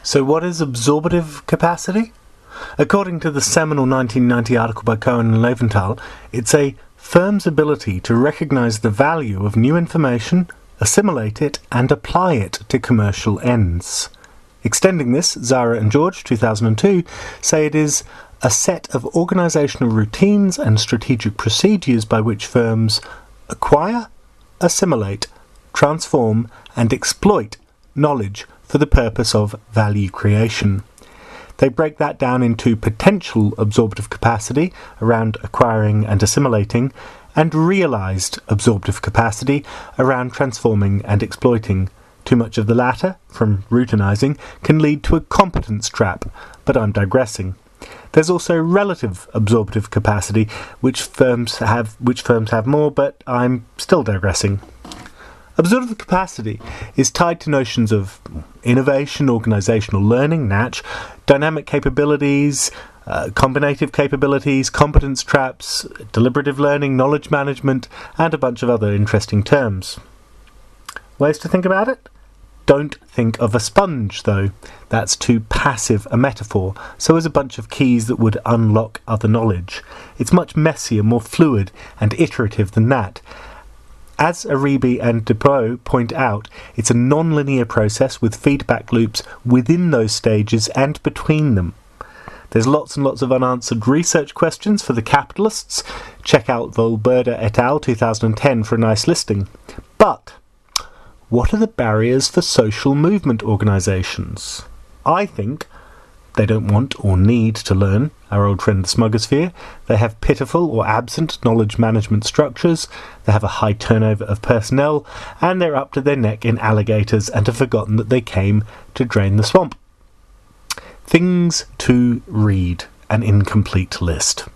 So what is absorptive capacity? According to the seminal 1990 article by Cohen and Leventhal, it's a firm's ability to recognise the value of new information, assimilate it, and apply it to commercial ends. Extending this, Zara and George, 2002, say it is a set of organisational routines and strategic procedures by which firms acquire, assimilate, transform, and exploit knowledge for the purpose of value creation. They break that down into potential absorptive capacity around acquiring and assimilating, and realised absorptive capacity around transforming and exploiting. Too much of the latter, from routinizing, can lead to a competence trap, but I'm digressing. There's also relative absorptive capacity, which firms have more, but I'm still digressing. Absorptive capacity is tied to notions of innovation, organisational learning, NATCH, dynamic capabilities, combinative capabilities, competence traps, deliberative learning, knowledge management, and a bunch of other interesting terms. Ways to think about it? Don't think of a sponge, though. That's too passive a metaphor, so is a bunch of keys that would unlock other knowledge. It's much messier, more fluid, and iterative than that. As Aribi and Depot point out, it's a non-linear process with feedback loops within those stages and between them. There's lots and lots of unanswered research questions for the capitalists. Check out Volberda et al. 2010 for a nice listing. But what are the barriers for social movement organisations? I think they don't want or need to learn, our old friend the Smuggersphere. They have pitiful or absent knowledge management structures, they have a high turnover of personnel, and they're up to their neck in alligators and have forgotten that they came to drain the swamp. Things to read, an incomplete list.